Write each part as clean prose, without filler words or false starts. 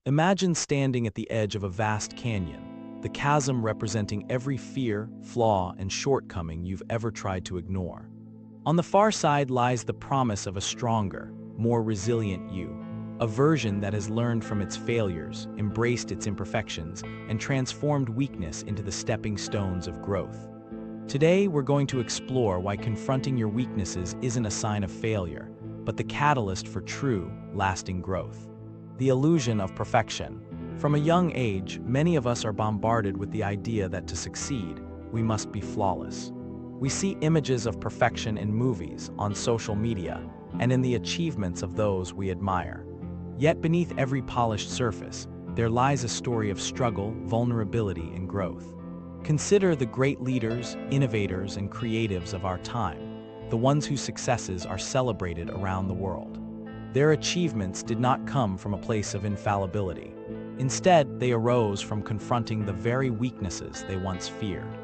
Imagine standing at the edge of a vast canyon, the chasm representing every fear, flaw, and shortcoming you've ever tried to ignore. On the far side lies the promise of a stronger, more resilient you, a version that has learned from its failures, embraced its imperfections, and transformed weakness into the stepping stones of growth. Today, we're going to explore why confronting your weaknesses isn't a sign of failure, but the catalyst for true, lasting growth. The illusion of perfection. From a young age, many of us are bombarded with the idea that to succeed, we must be flawless. We see images of perfection in movies, on social media, and in the achievements of those we admire. Yet beneath every polished surface, there lies a story of struggle, vulnerability, and growth. Consider the great leaders, innovators, and creatives of our time, the ones whose successes are celebrated around the world. Their achievements did not come from a place of infallibility. Instead, they arose from confronting the very weaknesses they once feared.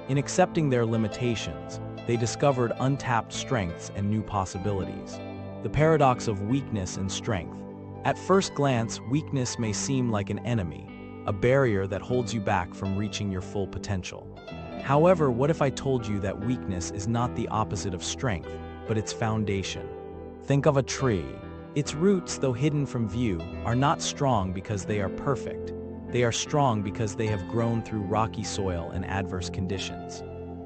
In accepting their limitations, they discovered untapped strengths and new possibilities. The paradox of weakness and strength. At first glance, weakness may seem like an enemy, a barrier that holds you back from reaching your full potential. However, what if I told you that weakness is not the opposite of strength, but its foundation? Think of a tree. Its roots, though hidden from view, are not strong because they are perfect. They are strong because they have grown through rocky soil and adverse conditions.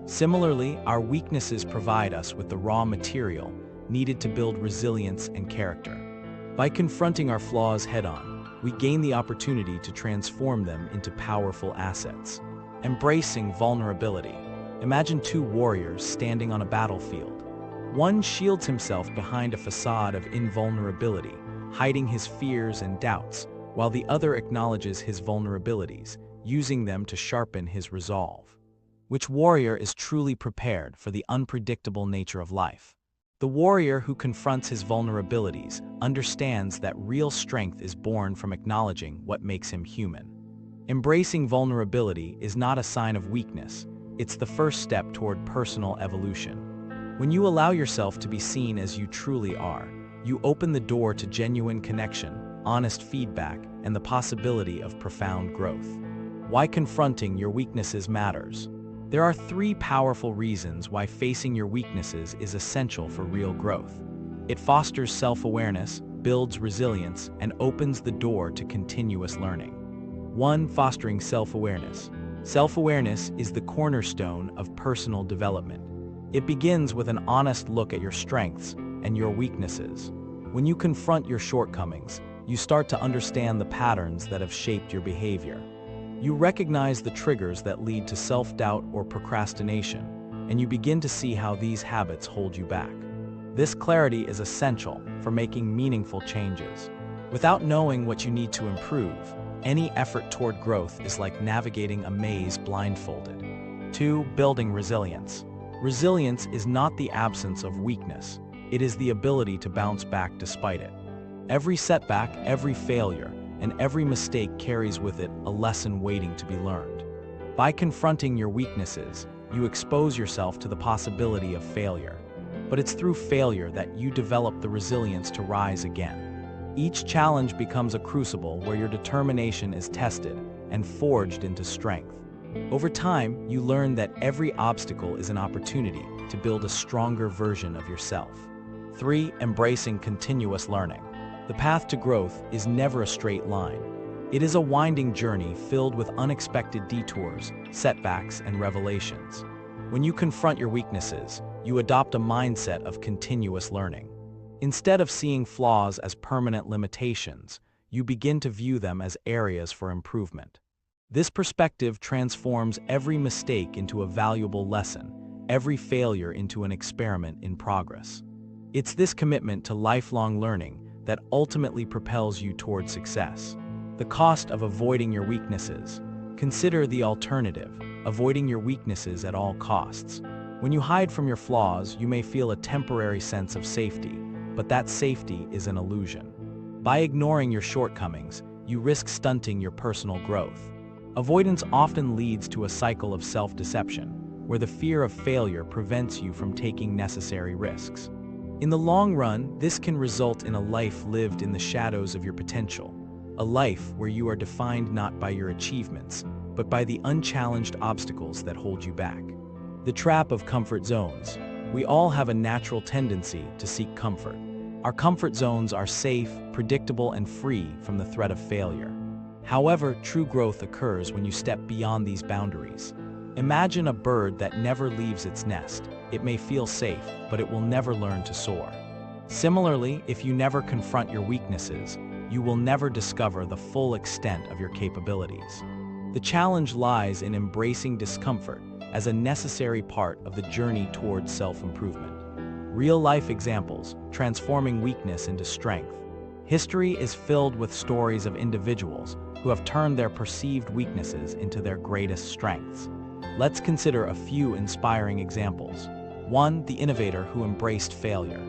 Similarly, our weaknesses provide us with the raw material needed to build resilience and character. By confronting our flaws head-on, we gain the opportunity to transform them into powerful assets. Embracing vulnerability. Imagine two warriors standing on a battlefield. One shields himself behind a facade of invulnerability, hiding his fears and doubts, while the other acknowledges his vulnerabilities, using them to sharpen his resolve. Which warrior is truly prepared for the unpredictable nature of life? The warrior who confronts his vulnerabilities understands that real strength is born from acknowledging what makes him human. Embracing vulnerability is not a sign of weakness, it's the first step toward personal evolution. When you allow yourself to be seen as you truly are, you open the door to genuine connection, honest feedback, and the possibility of profound growth. Why confronting your weaknesses matters. There are 3 powerful reasons why facing your weaknesses is essential for real growth. It fosters self-awareness, builds resilience, and opens the door to continuous learning. 1. Fostering self-awareness. Self-awareness is the cornerstone of personal development. It begins with an honest look at your strengths and your weaknesses. When you confront your shortcomings, you start to understand the patterns that have shaped your behavior. You recognize the triggers that lead to self-doubt or procrastination, and you begin to see how these habits hold you back. This clarity is essential for making meaningful changes. Without knowing what you need to improve, any effort toward growth is like navigating a maze blindfolded. 2. Building resilience. Resilience is not the absence of weakness, it is the ability to bounce back despite it. Every setback, every failure, and every mistake carries with it a lesson waiting to be learned. By confronting your weaknesses, you expose yourself to the possibility of failure. But it's through failure that you develop the resilience to rise again. Each challenge becomes a crucible where your determination is tested and forged into strength. Over time, you learn that every obstacle is an opportunity to build a stronger version of yourself. 3. Embracing continuous learning. The path to growth is never a straight line. It is a winding journey filled with unexpected detours, setbacks, and revelations. When you confront your weaknesses, you adopt a mindset of continuous learning. Instead of seeing flaws as permanent limitations, you begin to view them as areas for improvement. This perspective transforms every mistake into a valuable lesson, every failure into an experiment in progress. It's this commitment to lifelong learning that ultimately propels you toward success. The cost of avoiding your weaknesses. Consider the alternative, avoiding your weaknesses at all costs. When you hide from your flaws, you may feel a temporary sense of safety, but that safety is an illusion. By ignoring your shortcomings, you risk stunting your personal growth. Avoidance often leads to a cycle of self-deception, where the fear of failure prevents you from taking necessary risks. In the long run, this can result in a life lived in the shadows of your potential. a life where you are defined not by your achievements, but by the unchallenged obstacles that hold you back. The trap of comfort zones. We all have a natural tendency to seek comfort. Our comfort zones are safe, predictable, and free from the threat of failure. However, true growth occurs when you step beyond these boundaries. Imagine a bird that never leaves its nest. It may feel safe, but it will never learn to soar. Similarly, if you never confront your weaknesses, you will never discover the full extent of your capabilities. The challenge lies in embracing discomfort as a necessary part of the journey towards self-improvement. Real-life examples, transforming weakness into strength. History is filled with stories of individuals who have turned their perceived weaknesses into their greatest strengths. Let's consider a few inspiring examples. 1. The innovator who embraced failure.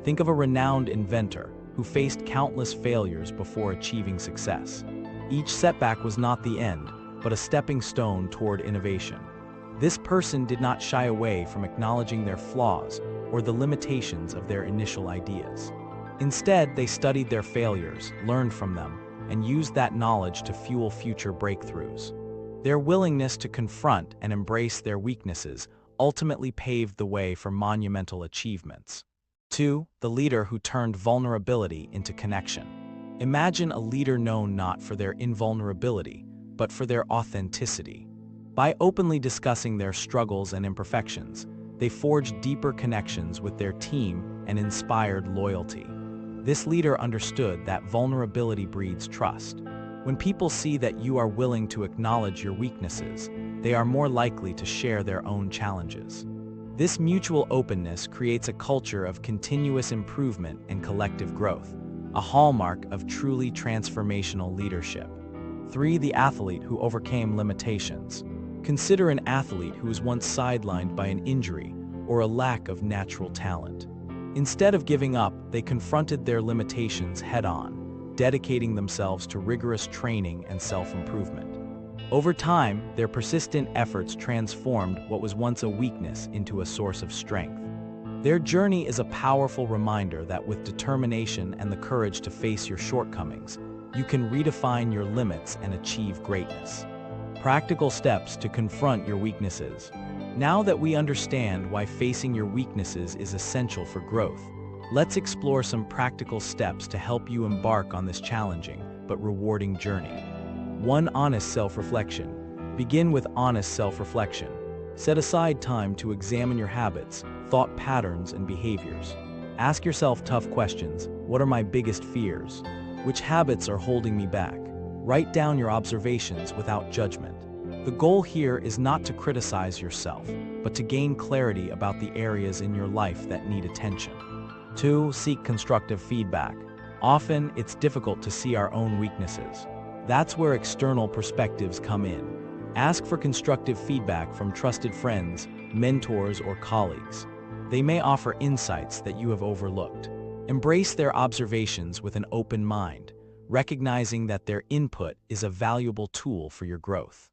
Think of a renowned inventor who faced countless failures before achieving success. Each setback was not the end, but a stepping stone toward innovation. This person did not shy away from acknowledging their flaws or the limitations of their initial ideas. Instead, they studied their failures, learned from them, and used that knowledge to fuel future breakthroughs. Their willingness to confront and embrace their weaknesses ultimately paved the way for monumental achievements. 2. The leader who turned vulnerability into connection. Imagine a leader known not for their invulnerability, but for their authenticity. By openly discussing their struggles and imperfections, they forged deeper connections with their team and inspired loyalty. This leader understood that vulnerability breeds trust. When people see that you are willing to acknowledge your weaknesses, they are more likely to share their own challenges. This mutual openness creates a culture of continuous improvement and collective growth, a hallmark of truly transformational leadership. 3. The athlete who overcame limitations. Consider an athlete who was once sidelined by an injury or a lack of natural talent. Instead of giving up, they confronted their limitations head-on, dedicating themselves to rigorous training and self-improvement. Over time, their persistent efforts transformed what was once a weakness into a source of strength. Their journey is a powerful reminder that with determination and the courage to face your shortcomings, you can redefine your limits and achieve greatness. Practical steps to confront your weaknesses. Now that we understand why facing your weaknesses is essential for growth, let's explore some practical steps to help you embark on this challenging but rewarding journey. 1. Honest self-reflection. Begin with honest self-reflection. Set aside time to examine your habits, thought patterns, and behaviors. Ask yourself tough questions. What are my biggest fears? Which habits are holding me back? Write down your observations without judgment. The goal here is not to criticize yourself, but to gain clarity about the areas in your life that need attention. 2. Seek constructive feedback. Often, it's difficult to see our own weaknesses. That's where external perspectives come in. Ask for constructive feedback from trusted friends, mentors, or colleagues. They may offer insights that you have overlooked. Embrace their observations with an open mind, recognizing that their input is a valuable tool for your growth.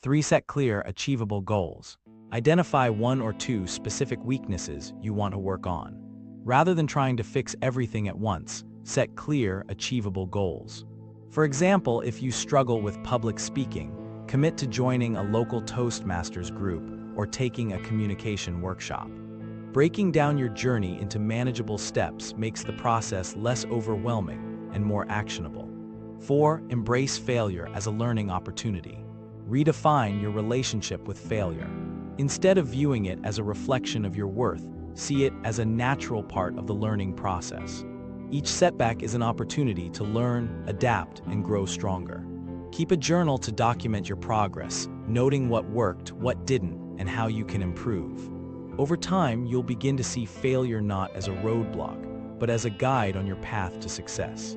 3. Set clear, achievable goals. Identify 1 or 2 specific weaknesses you want to work on. Rather than trying to fix everything at once, set clear, achievable goals. For example, if you struggle with public speaking, commit to joining a local Toastmasters group or taking a communication workshop. Breaking down your journey into manageable steps makes the process less overwhelming and more actionable. 4. Embrace failure as a learning opportunity. Redefine your relationship with failure. Instead of viewing it as a reflection of your worth, see it as a natural part of the learning process. Each setback is an opportunity to learn, adapt, and grow stronger. Keep a journal to document your progress, noting what worked, what didn't, and how you can improve. Over time, you'll begin to see failure not as a roadblock, but as a guide on your path to success.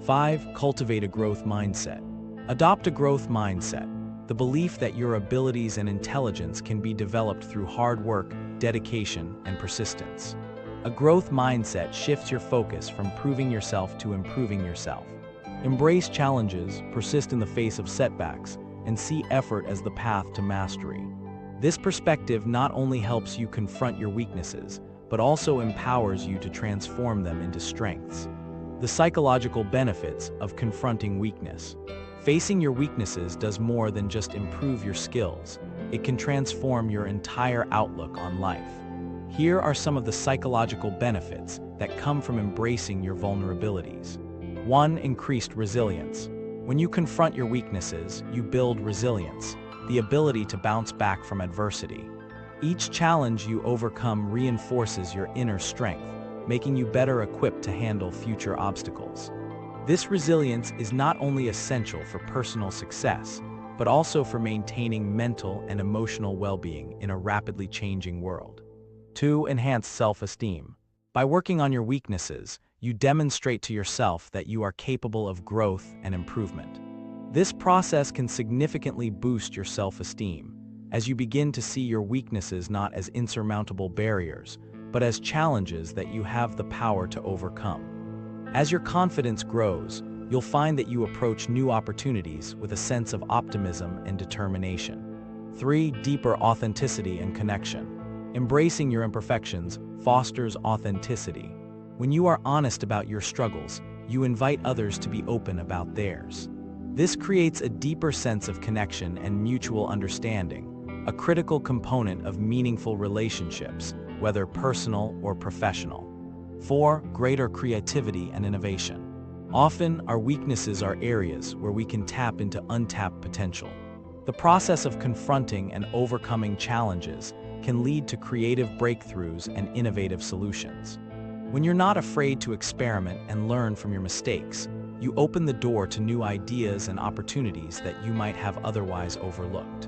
5. Cultivate a growth mindset. Adopt a growth mindset, the belief that your abilities and intelligence can be developed through hard work, dedication, and persistence. A growth mindset shifts your focus from proving yourself to improving yourself. Embrace challenges, persist in the face of setbacks, and see effort as the path to mastery. This perspective not only helps you confront your weaknesses, but also empowers you to transform them into strengths. The psychological benefits of confronting weakness. Facing your weaknesses does more than just improve your skills. It can transform your entire outlook on life. Here are some of the psychological benefits that come from embracing your vulnerabilities. 1. Increased resilience. When you confront your weaknesses, you build resilience, the ability to bounce back from adversity. Each challenge you overcome reinforces your inner strength, making you better equipped to handle future obstacles. This resilience is not only essential for personal success, but also for maintaining mental and emotional well-being in a rapidly changing world. 2. Enhanced self-esteem. By working on your weaknesses, you demonstrate to yourself that you are capable of growth and improvement. This process can significantly boost your self-esteem, as you begin to see your weaknesses not as insurmountable barriers, but as challenges that you have the power to overcome. As your confidence grows, you'll find that you approach new opportunities with a sense of optimism and determination. 3. Deeper authenticity and connection. Embracing your imperfections fosters authenticity. When you are honest about your struggles, you invite others to be open about theirs. This creates a deeper sense of connection and mutual understanding, a critical component of meaningful relationships, whether personal or professional. 4. Greater creativity and innovation. Often, our weaknesses are areas where we can tap into untapped potential. The process of confronting and overcoming challenges can lead to creative breakthroughs and innovative solutions. When you're not afraid to experiment and learn from your mistakes, you open the door to new ideas and opportunities that you might have otherwise overlooked.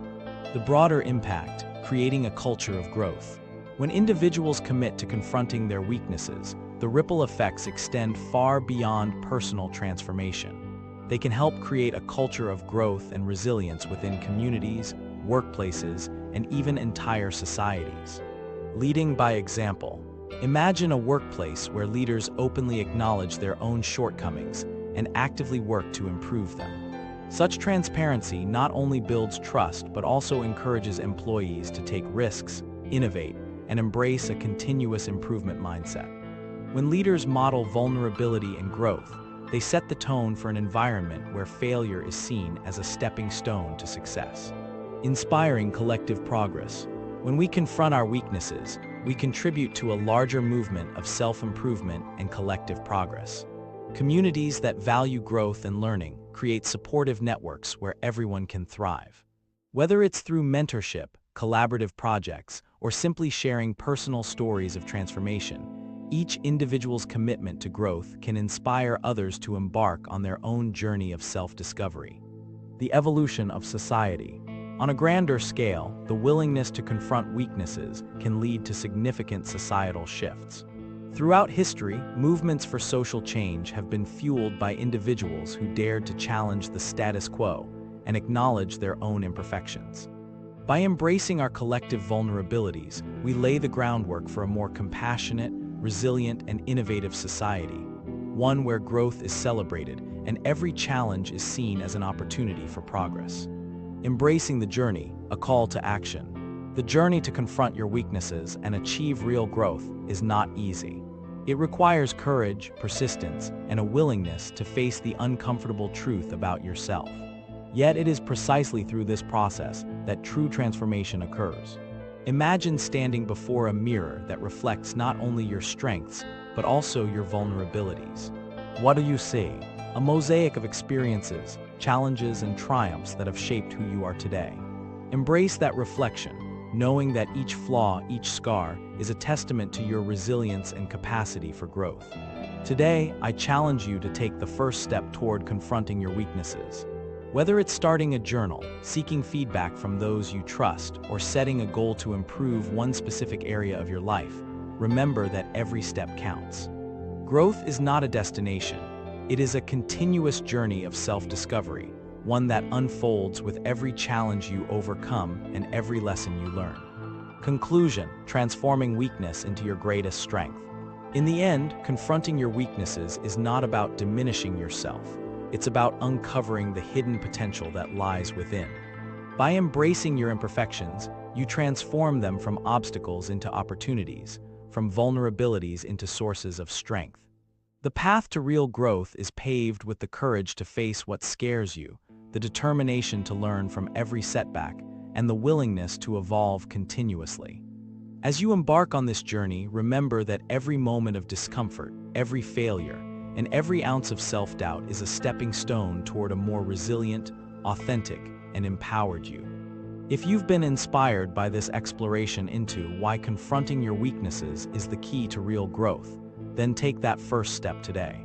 The broader impact, creating a culture of growth. When individuals commit to confronting their weaknesses, the ripple effects extend far beyond personal transformation. They can help create a culture of growth and resilience within communities, workplaces, and even entire societies. Leading by example. Imagine a workplace where leaders openly acknowledge their own shortcomings and actively work to improve them. Such transparency not only builds trust but also encourages employees to take risks, innovate, and embrace a continuous improvement mindset. When leaders model vulnerability and growth, they set the tone for an environment where failure is seen as a stepping stone to success. Inspiring collective progress. When we confront our weaknesses, we contribute to a larger movement of self-improvement and collective progress. Communities that value growth and learning create supportive networks where everyone can thrive. Whether it's through mentorship, collaborative projects, or simply sharing personal stories of transformation, each individual's commitment to growth can inspire others to embark on their own journey of self-discovery. The evolution of society. On a grander scale, the willingness to confront weaknesses can lead to significant societal shifts. Throughout history, movements for social change have been fueled by individuals who dared to challenge the status quo and acknowledge their own imperfections. By embracing our collective vulnerabilities, we lay the groundwork for a more compassionate, resilient, and innovative society, one where growth is celebrated and every challenge is seen as an opportunity for progress. Embracing the journey, a call to action. The journey to confront your weaknesses and achieve real growth is not easy. It requires courage, persistence, and a willingness to face the uncomfortable truth about yourself. Yet it is precisely through this process that true transformation occurs. Imagine standing before a mirror that reflects not only your strengths, but also your vulnerabilities. What do you see? A mosaic of experiences, challenges, and triumphs that have shaped who you are today. Embrace that reflection, knowing that each flaw, each scar, is a testament to your resilience and capacity for growth. Today, I challenge you to take the first step toward confronting your weaknesses. Whether it's starting a journal, seeking feedback from those you trust, or setting a goal to improve one specific area of your life, remember that every step counts. Growth is not a destination. It is a continuous journey of self-discovery, one that unfolds with every challenge you overcome and every lesson you learn. Conclusion: transforming weakness into your greatest strength. In the end, confronting your weaknesses is not about diminishing yourself. It's about uncovering the hidden potential that lies within. By embracing your imperfections, you transform them from obstacles into opportunities, from vulnerabilities into sources of strength. The path to real growth is paved with the courage to face what scares you, the determination to learn from every setback, and the willingness to evolve continuously. As you embark on this journey, remember that every moment of discomfort, every failure, and every ounce of self-doubt is a stepping stone toward a more resilient, authentic, and empowered you. If you've been inspired by this exploration into why confronting your weaknesses is the key to real growth, then take that first step today.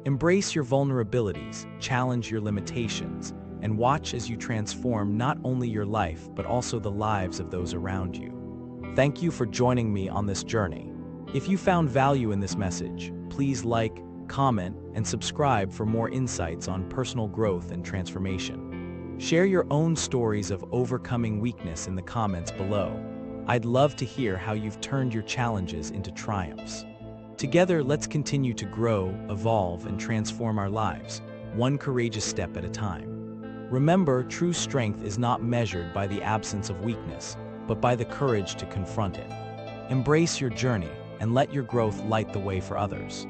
Embrace your vulnerabilities, challenge your limitations, and watch as you transform not only your life but also the lives of those around you. Thank you for joining me on this journey. If you found value in this message, please like, comment, and subscribe for more insights on personal growth and transformation. Share your own stories of overcoming weakness in the comments below. I'd love to hear how you've turned your challenges into triumphs. Together, let's continue to grow, evolve, and transform our lives, one courageous step at a time. Remember, true strength is not measured by the absence of weakness, but by the courage to confront it. Embrace your journey and let your growth light the way for others.